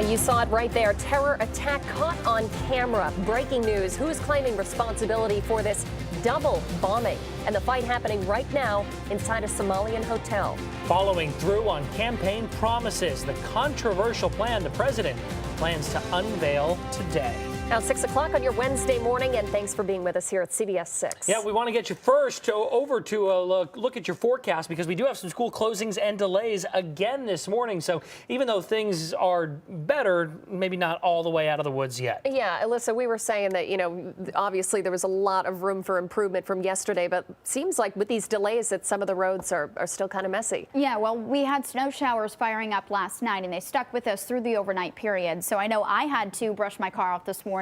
You saw it right there. Terror attack caught on camera. Breaking news. Who is claiming responsibility for this double bombing? And the fight happening right now inside a Somalian hotel. Following through on campaign promises, the controversial plan the president plans to unveil today. Now 6 o'clock on your Wednesday morning, and thanks for being with us here at CBS 6. Yeah, we want to get you first over to look at your forecast, because we do have some school closings and delays again this morning. So even though things are better, maybe not all the way out of the woods yet. Yeah, Alyssa, we were saying that, obviously there was a lot of room for improvement from yesterday, but seems like with these delays that some of the roads are still kind of messy. Yeah, well, we had snow showers firing up last night, and they stuck with us through the overnight period. So I know I had to brush my car off this morning.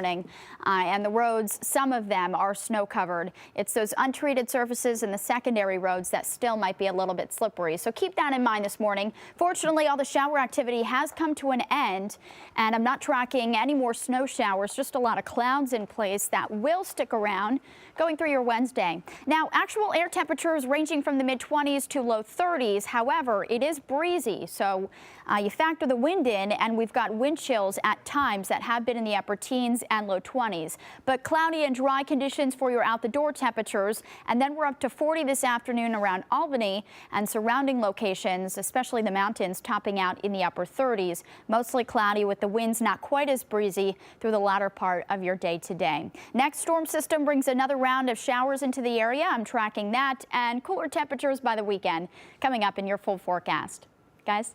And the roads, some of them are snow covered. It's those untreated surfaces and the secondary roads that still might be a little bit slippery. So keep that in mind this morning. Fortunately, all the shower activity has come to an end, and I'm not tracking any more snow showers, just a lot of clouds in place that will stick around going through your Wednesday. Now, actual air temperatures ranging from the mid-20s to low 30s. However, it is breezy, so you factor the wind in, and we've got wind chills at times that have been in the upper teens and low 20s. But cloudy and dry conditions for your out-the-door temperatures, and then we're up to 40 this afternoon around Albany and surrounding locations, especially the mountains, topping out in the upper 30s. Mostly cloudy with the winds not quite as breezy through the latter part of your day today. Next storm system brings another round of showers into the area. I'm tracking that, and cooler temperatures by the weekend coming up in your full forecast. Guys?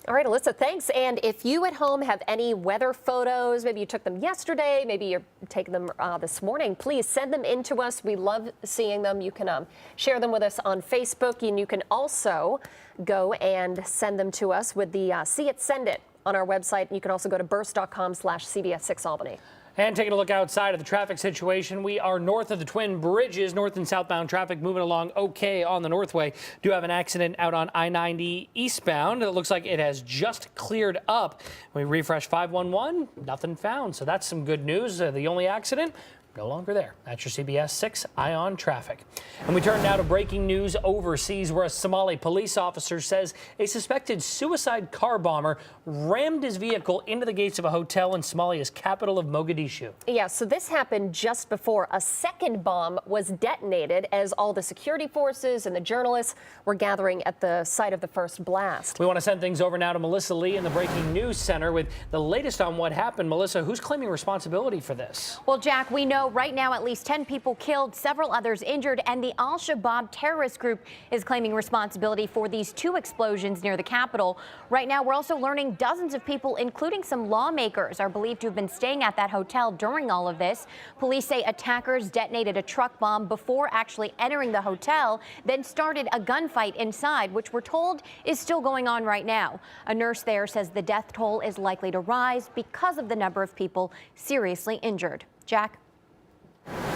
All right, Alyssa, thanks. And if you at home have any weather photos, maybe you took them yesterday, maybe you're taking them this morning, please send them in to us. We love seeing them. You can share them with us on Facebook, and you can also go and send them to us with the See It, Send It on our website. You can also go to burst.com/CBS6Albany. And taking a look outside of the traffic situation, we are north of the Twin Bridges. North and southbound traffic moving along okay on the Northway. Do have an accident out on I-90 eastbound. It looks like it has just cleared up. We refresh 511, nothing found. So that's some good news. The only accident, no longer there. That's your CBS 6 Eye on Traffic. And we turn now to breaking news overseas, where a Somali police officer says a suspected suicide car bomber rammed his vehicle into the gates of a hotel in Somalia's capital of Mogadishu. Yeah, so this happened just before a second bomb was detonated, as all the security forces and the journalists were gathering at the site of the first blast. We want to send things over now to Melissa Lee in the Breaking News Center with the latest on what happened. Melissa, who's claiming responsibility for this? Well, Jack, we know right now at least 10 people killed, several others injured, and the Al-Shabaab terrorist group is claiming responsibility for these two explosions near the capital. Right now, we're also learning dozens of people, including some lawmakers, are believed to have been staying at that hotel during all of this. Police say attackers detonated a truck bomb before actually entering the hotel, then started a gunfight inside, which we're told is still going on right now. A nurse there says the death toll is likely to rise because of the number of people seriously injured. Jack?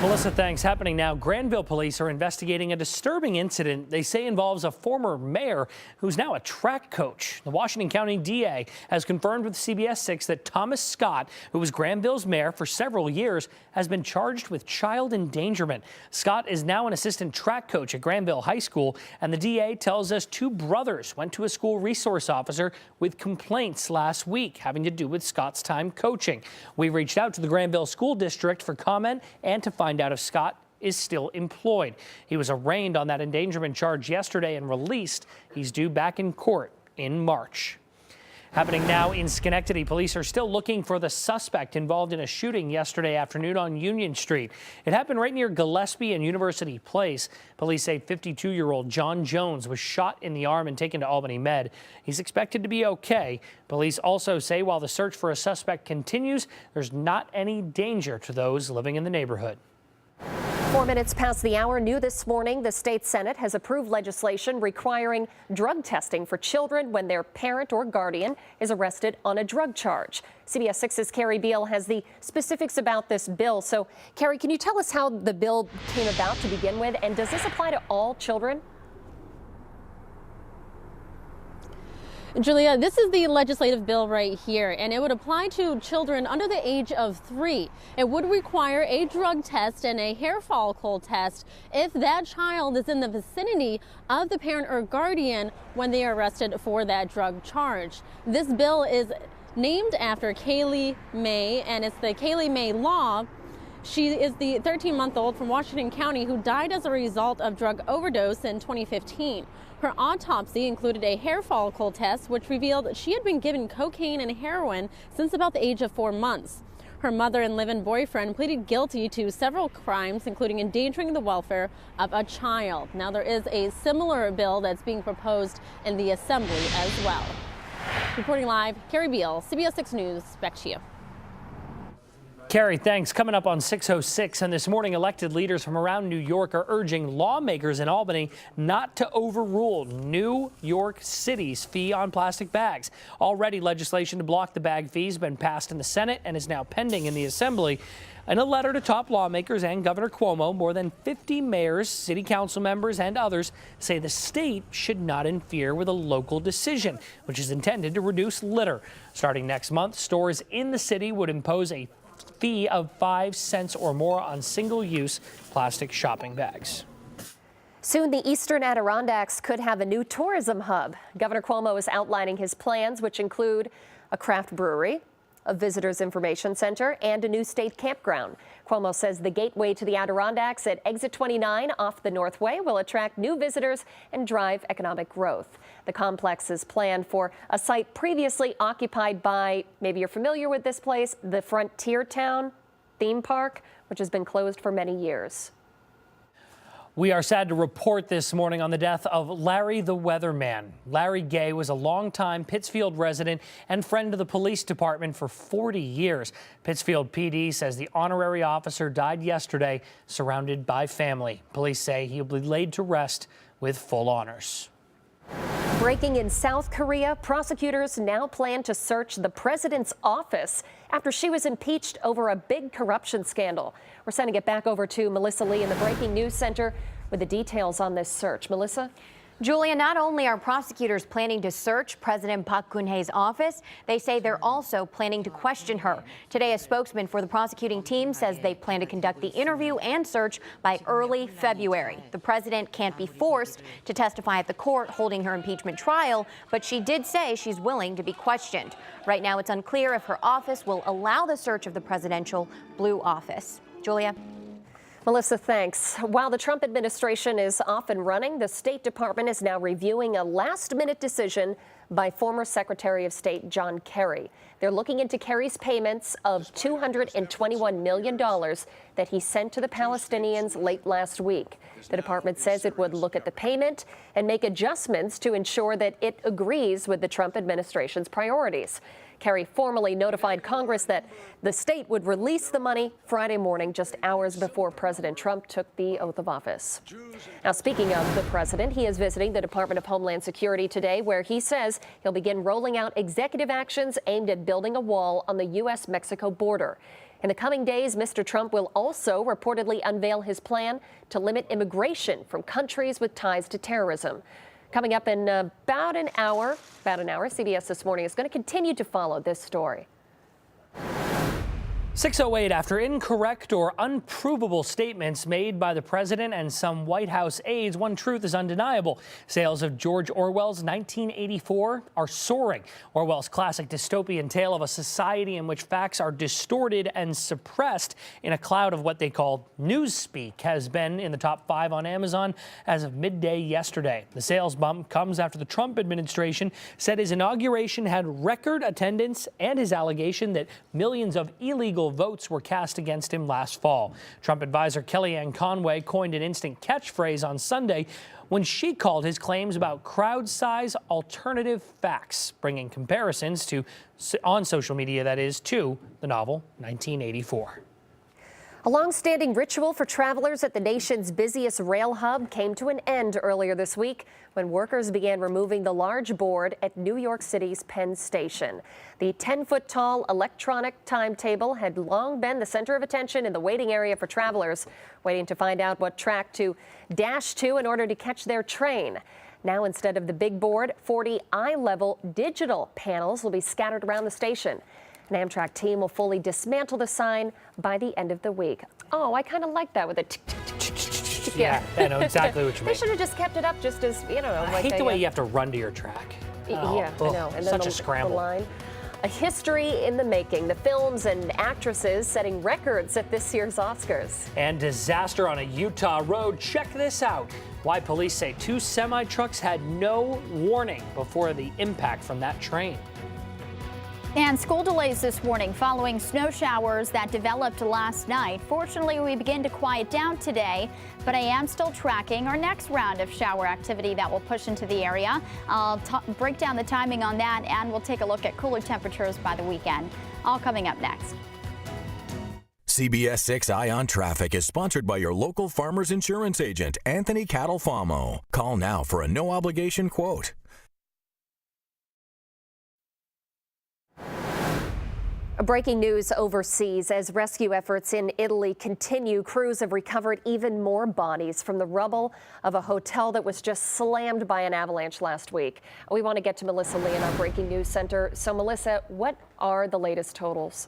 Melissa, thanks. Happening now, Granville police are investigating a disturbing incident they say involves a former mayor who's now a track coach. The Washington County DA has confirmed with CBS 6 that Thomas Scott, who was Granville's mayor for several years, has been charged with child endangerment. Scott is now an assistant track coach at Granville High School, and the DA tells us two brothers went to a school resource officer with complaints last week having to do with Scott's time coaching. We reached out to the Granville School District for comment and to find out if Scott is still employed. He was arraigned on that endangerment charge yesterday and released. He's due back in court in March. Happening now in Schenectady, police are still looking for the suspect involved in a shooting yesterday afternoon on Union Street. It happened right near Gillespie and University Place. Police say 52-year-old John Jones was shot in the arm and taken to Albany Med. He's expected to be okay. Police also say while the search for a suspect continues, there's not any danger to those living in the neighborhood. 4 minutes past the hour. New this morning, the state Senate has approved legislation requiring drug testing for children when their parent or guardian is arrested on a drug charge. CBS 6's Carrie Beal has the specifics about this bill. So, Carrie, can you tell us how the bill came about to begin with, and does this apply to all children? Julia, this is the legislative bill right here, and it would apply to children under the age of 3. It would require a drug test and a hair follicle test if that child is in the vicinity of the parent or guardian when they are arrested for that drug charge. This bill is named after Kaylee May, and it's the Kaylee May Law. She is the 13-month-old from Washington County who died as a result of drug overdose in 2015. Her autopsy included a hair follicle test, which revealed she had been given cocaine and heroin since about the age of 4 months. Her mother and live-in boyfriend pleaded guilty to several crimes, including endangering the welfare of a child. Now, there is a similar bill that's being proposed in the Assembly as well. Reporting live, Carrie Beal, CBS 6 News. Back to you. Carrie, thanks. Coming up on 6:06, and this morning, elected leaders from around New York are urging lawmakers in Albany not to overrule New York City's fee on plastic bags. Already, legislation to block the bag fees has been passed in the Senate and is now pending in the Assembly. In a letter to top lawmakers and Governor Cuomo, more than 50 mayors, city council members, and others say the state should not interfere with a local decision, which is intended to reduce litter. Starting next month, stores in the city would impose a fee of 5 cents or more on single-use plastic shopping bags. Soon, the Eastern Adirondacks could have a new tourism hub. Governor Cuomo is outlining his plans, which include a craft brewery, a visitors information center, and a new state campground. Cuomo says the gateway to the Adirondacks at Exit 29 off the Northway will attract new visitors and drive economic growth. The complex is planned for a site previously occupied by, maybe you're familiar with this place, the Frontier Town theme park, which has been closed for many years. We are sad to report this morning on the death of Larry the Weatherman. Larry Gay was a longtime Pittsfield resident and friend of the police department for 40 years. Pittsfield PD says the honorary officer died yesterday, surrounded by family. Police say he'll be laid to rest with full honors. Breaking in South Korea, prosecutors now plan to search the president's office after she was impeached over a big corruption scandal. We're sending it back over to Melissa Lee in the Breaking News Center with the details on this search. Melissa? Julia, not only are prosecutors planning to search President Park Geun-hye's office, they say they're also planning to question her. Today, a spokesman for the prosecuting team says they plan to conduct the interview and search by early February. The president can't be forced to testify at the court holding her impeachment trial, but she did say she's willing to be questioned. Right now, it's unclear if her office will allow the search of the presidential Blue Office. Julia? Melissa, thanks. While the Trump administration is off and running, the State Department is now reviewing a last-minute decision by former Secretary of State John Kerry. They're looking into Kerry's payments of $221 million that he sent to the Palestinians late last week. The department says it would look at the payment and make adjustments to ensure that it agrees with the Trump administration's priorities. Kerry formally notified Congress that the state would release the money Friday morning, just hours before President Trump took the oath of office. Now, speaking of the president, he is visiting the Department of Homeland Security today, where he says he'll begin rolling out executive actions aimed at building a wall on the U.S.-Mexico border. In the coming days, Mr. Trump will also reportedly unveil his plan to limit immigration from countries with ties to terrorism. Coming up in about an hour, CBS This Morning is going to continue to follow this story. 6:08, after incorrect or unprovable statements made by the president and some White House aides, one truth is undeniable. Sales of George Orwell's 1984 are soaring. Orwell's classic dystopian tale of a society in which facts are distorted and suppressed in a cloud of what they call newspeak has been in the top 5 on Amazon as of midday yesterday. The sales bump comes after the Trump administration said his inauguration had record attendance and his allegation that millions of illegal votes were cast against him last fall. Trump advisor Kellyanne Conway coined an instant catchphrase on Sunday when she called his claims about crowd size alternative facts, bringing comparisons to on social media, that is, to the novel 1984. A long-standing ritual for travelers at the nation's busiest rail hub came to an end earlier this week when workers began removing the large board at New York City's Penn Station. The 10-foot-tall electronic timetable had long been the center of attention in the waiting area for travelers, waiting to find out what track to dash to in order to catch their train. Now, instead of the big board, 40 eye-level digital panels will be scattered around the station. An Amtrak team will fully dismantle the sign by the end of the week. Oh, I kind of like that with a tick, tick, tick, tick, tick. Yeah, I know exactly what you mean. They should have just kept it up just as, you know. I hate the way you have to run to your track. Yeah, I know. And then such the a scramble. line. A history in the making. The films and actresses setting records at this year's Oscars. And disaster on a Utah road. Check this out. Why police say 2 semi-trucks had no warning before the impact from that train. And school delays this morning following snow showers that developed last night. Fortunately, we begin to quiet down today, but I am still tracking our next round of shower activity that will push into the area. I'll break down the timing on that, and we'll take a look at cooler temperatures by the weekend. All coming up next. CBS 6 Eye on Traffic is sponsored by your local Farmers Insurance agent, Anthony Catalfamo. Call now for a no-obligation quote. Breaking news overseas as rescue efforts in Italy continue. Crews have recovered even more bodies from the rubble of a hotel that was just slammed by an avalanche last week. We want to get to Melissa Lee in our breaking news center. So, Melissa, what are the latest totals?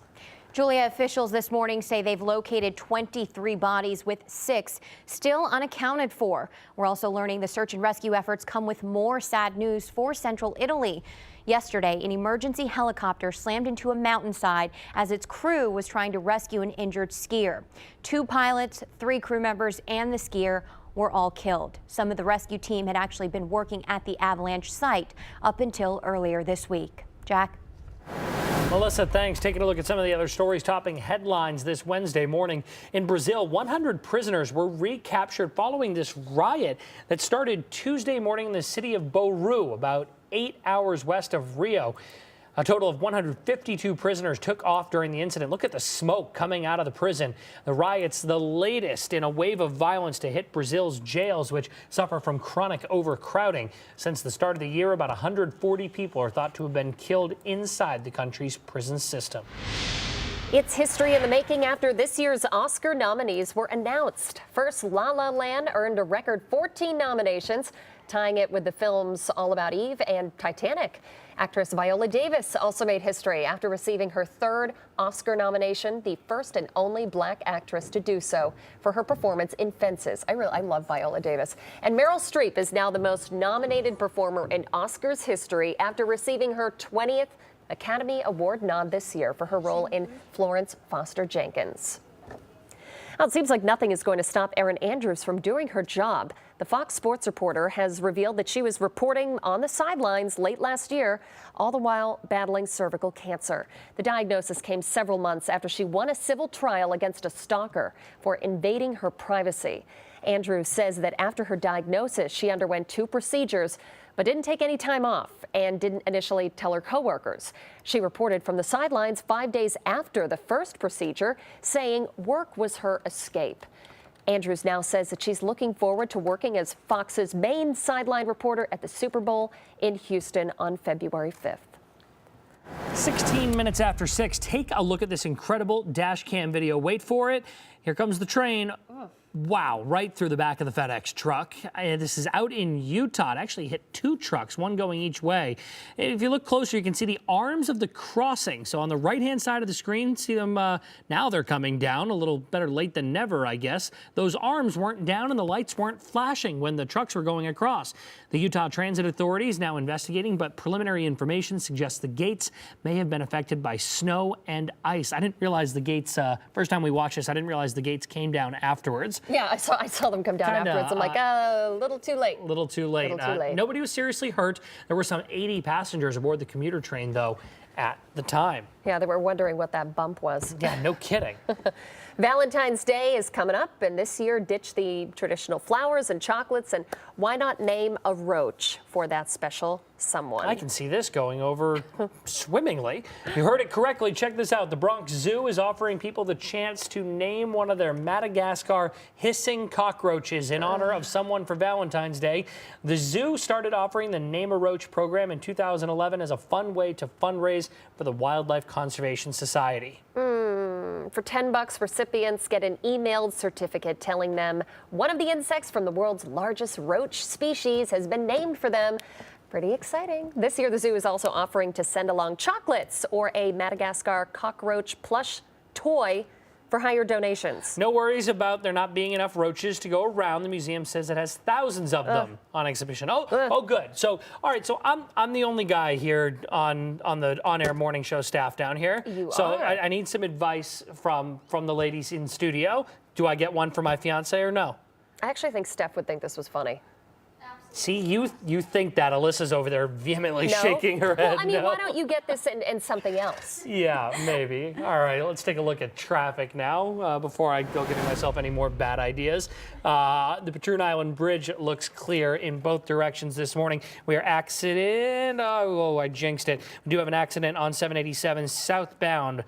Julia, officials this morning say they've located 23 bodies with 6 still unaccounted for. We're also learning the search and rescue efforts come with more sad news for central Italy. Yesterday, an emergency helicopter slammed into a mountainside as its crew was trying to rescue an injured skier. 2 pilots, 3 crew members, and the skier were all killed. Some of the rescue team had actually been working at the avalanche site up until earlier this week. Jack? Melissa, thanks. Taking a look at some of the other stories topping headlines this Wednesday morning. In Brazil, 100 prisoners were recaptured following this riot that started Tuesday morning in the city of Bauru, about 8 hours west of Rio. A total of 152 prisoners took off during the incident. Look at the smoke coming out of the prison. The riots, the latest in a wave of violence to hit Brazil's jails, which suffer from chronic overcrowding. Since the start of the year, about 140 people are thought to have been killed inside the country's prison system. It's history in the making after this year's Oscar nominees were announced. First, La La Land earned a record 14 nominations, tying it with the films All About Eve and Titanic. Actress Viola Davis also made history after receiving her 3rd Oscar nomination, the first and only black actress to do so, for her performance in Fences. I love Viola Davis. And Meryl Streep is now the most nominated performer in Oscars history after receiving her 20th Academy Award nod this year for her role in Florence Foster Jenkins. Well, it seems like nothing is going to stop Erin Andrews from doing her job. The Fox Sports reporter has revealed that she was reporting on the sidelines late last year, all the while battling cervical cancer. The diagnosis came several months after she won a civil trial against a stalker for invading her privacy. Andrews says that after her diagnosis, she underwent 2 procedures, but didn't take any time off and didn't initially tell her coworkers. She reported from the sidelines 5 days after the first procedure, saying work was her escape. Andrews now says that she's looking forward to working as Fox's main sideline reporter at the Super Bowl in Houston on February 5th. 16 minutes after 6, take a look at this incredible dash cam video. Wait for it. Here comes the train. Wow, right through the back of the FedEx truck. This is out in Utah. It actually hit 2 trucks, one going each way. If you look closer, you can see the arms of the crossing. So on the right-hand side of the screen, see them now they're coming down. A little better late than never, I guess. Those arms weren't down and the lights weren't flashing when the trucks were going across. The Utah Transit Authority is now investigating, but preliminary information suggests the gates may have been affected by snow and ice. I didn't realize the gates, first time we watched this, I didn't realize the gates came down afterwards. Yeah, I saw them come down afterwards. I'm like, a little too late. Little too late. Nobody was seriously hurt. There were some 80 passengers aboard the commuter train, though, at the time. Yeah, they were wondering what that bump was. Yeah, no kidding. Valentine's Day is coming up, and this year ditch the traditional flowers and chocolates, and why not name a roach for that special someone? I can see this going over swimmingly. You heard it correctly. Check this out. The Bronx Zoo is offering people the chance to name one of their Madagascar hissing cockroaches in honor of someone for Valentine's Day. The zoo started offering the Name a Roach program in 2011 as a fun way to fundraise for the Wildlife Conservation Society. For $10, recipients get an emailed certificate telling them one of the insects from the world's largest roach species has been named for them. Pretty exciting. This year, the zoo is also offering to send along chocolates or a Madagascar cockroach plush toy for higher donations. No worries about there not being enough roaches to go around. The museum says it has thousands of them on exhibition. Oh, good. So, all right. So I'm the only guy here on the on-air morning show staff down here. So I need some advice from the ladies in studio. Do I get one for my fiance or no? I actually think Steph would think this was funny. See, you think that. Alyssa's over there vehemently shaking her head. Well, I mean, no. why don't you get this and something else? Yeah, maybe. All right, let's take a look at traffic now before I go giving myself any more bad ideas. The Patroon Island Bridge looks clear in both directions this morning. We are accident. Oh, I jinxed it. We do have an accident on 787 southbound,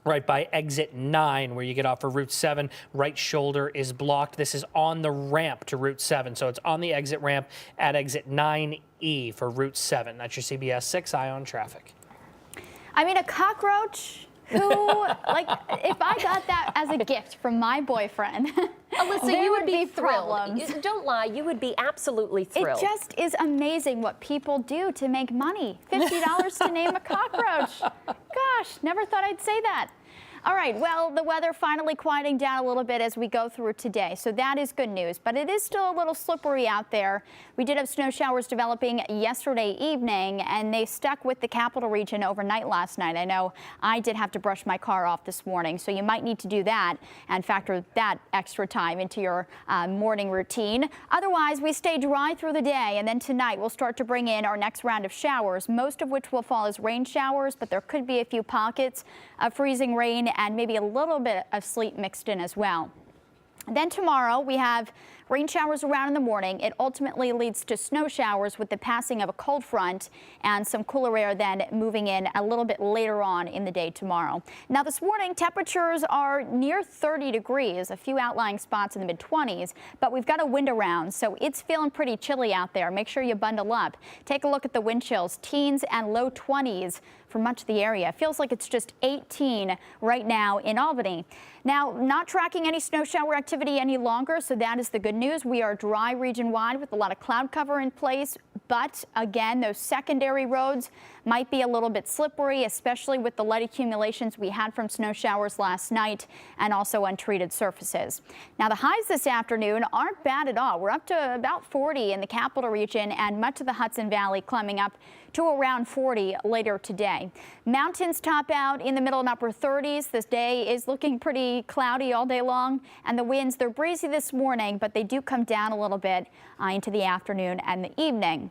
right by exit 9, where you get off for Route 7. Right shoulder is blocked. This is on the ramp to Route 7, so it's on the exit ramp at exit 9E for Route 7. That's your CBS 6 Eye on Traffic. I mean, a cockroach who, like, if I got that as a gift from my boyfriend, Alyssa, you would be thrilled. problems. Don't lie, you would be absolutely thrilled. It just is amazing what people do to make money. $50 to name a cockroach. Gosh, never thought I'd say that. All right, well, the weather finally quieting down a little bit as we go through today, so that is good news, but it is still a little slippery out there. We did have snow showers developing yesterday evening, and they stuck with the capital region overnight last night. I know I did have to brush my car off this morning, so you might need to do that and factor that extra time into your morning routine. Otherwise, we stay dry through the day, and then tonight we'll start to bring in our next round of showers, most of which will fall as rain showers, but there could be a few pockets of freezing rain and maybe a little bit of sleet mixed in as well. Then tomorrow we have rain showers around in the morning. It ultimately leads to snow showers with the passing of a cold front and some cooler air then moving in a little bit later on in the day tomorrow. Now this morning temperatures are near 30 degrees, a few outlying spots in the mid-20s, but we've got a wind around, so it's feeling pretty chilly out there. Make sure you bundle up. Take a look at the wind chills, teens and low 20s for much of the area. Feels like it's just 18 right now in Albany. Now, not tracking any snow shower activity any longer, so that is the good news. We are dry region-wide with a lot of cloud cover in place, but again, those secondary roads might be a little bit slippery, especially with the light accumulations we had from snow showers last night and also untreated surfaces. Now, the highs this afternoon aren't bad at all. We're up to about 40 in the capital region and much of the Hudson Valley climbing up to around 40 later today. Mountains top out in the middle and upper 30s. This day is looking pretty cloudy all day long, and the winds, they're breezy this morning, but they do come down a little bit into the afternoon and the evening.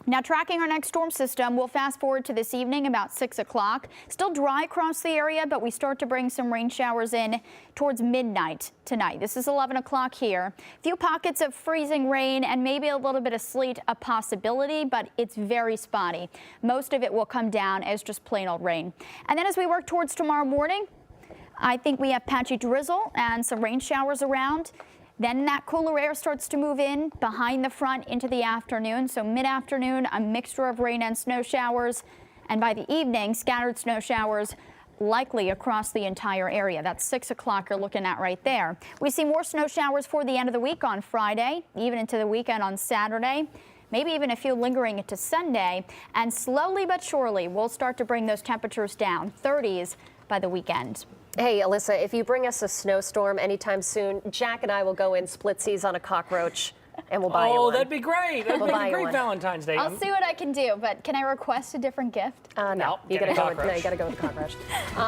Now, tracking our next storm system, we'll fast forward to this evening about 6 o'clock. Still dry across the area, but we start to bring some rain showers in towards midnight tonight. This is 11 o'clock here. A few pockets of freezing rain and maybe a little bit of sleet, a possibility, but it's very spotty. Most of it will come down as just plain old rain. And then as we work towards tomorrow morning, I think we have patchy drizzle and some rain showers around. Then that cooler air starts to move in behind the front into the afternoon. So mid-afternoon, a mixture of rain and snow showers. And by the evening, scattered snow showers likely across the entire area. That's 6 o'clock you're looking at right there. We see more snow showers for the end of the week on Friday, even into the weekend on Saturday. Maybe even a few lingering into Sunday. And slowly but surely, we'll start to bring those temperatures down, 30s by the weekend. Hey, Alyssa, if you bring us a snowstorm anytime soon, Jack and I will go in splitsies on a cockroach and we'll buy you one. Oh, that'd be great. That'd We'll make buy a you great one. Valentine's Day. I'll see what I can do, but can I request a different gift? No, you get a gotta go with, cockroach. no, you gotta go with the cockroach.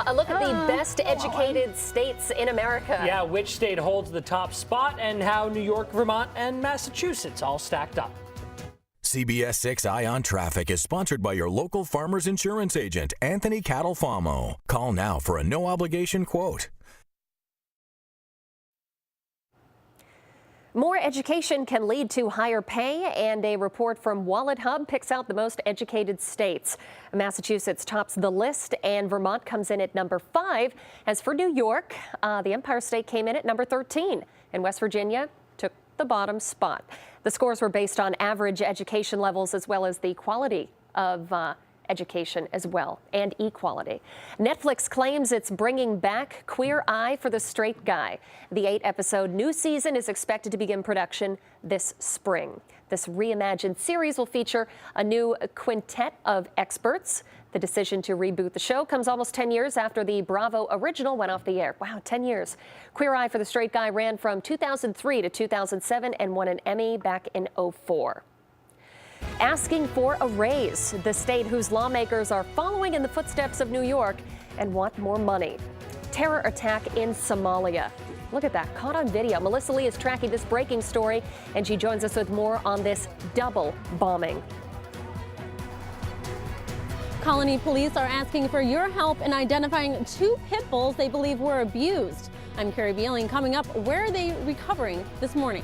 A look at the best educated states in America. Yeah, which state holds the top spot and how New York, Vermont, and Massachusetts all stacked up. CBS 6 Eye on Traffic is sponsored by your local Farmers Insurance agent, Anthony Catalfamo. Call now for a no-obligation quote. More education can lead to higher pay, and a report from Wallet Hub picks out the most educated states. Massachusetts tops the list, and Vermont comes in at number 5. As for New York, the Empire State came in at number 13, and West Virginia took the bottom spot. The scores were based on average education levels as well as the quality of education as well, and equality. Netflix claims it's bringing back Queer Eye for the Straight Guy. The 8-episode new season is expected to begin production this spring. This reimagined series will feature a new quintet of experts. The decision to reboot the show comes almost 10 years after the Bravo original went off the air. Wow, 10 years. Queer Eye for the Straight Guy ran from 2003 to 2007 and won an Emmy back in 2004. Asking for a raise. The state whose lawmakers are following in the footsteps of New York and want more money. Terror attack in Somalia. Look at that, caught on video. Melissa Lee is tracking this breaking story, and she joins us with more on this double bombing. Colony police are asking for your help in identifying 2 pit bulls they believe were abused. I'm Carrie Beeling. Coming up, where are they recovering this morning?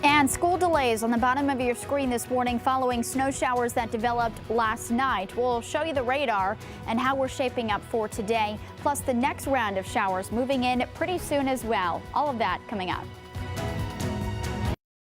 And school delays on the bottom of your screen this morning following snow showers that developed last night. We'll show you the radar and how we're shaping up for today, plus the next round of showers moving in pretty soon as well. All of that coming up.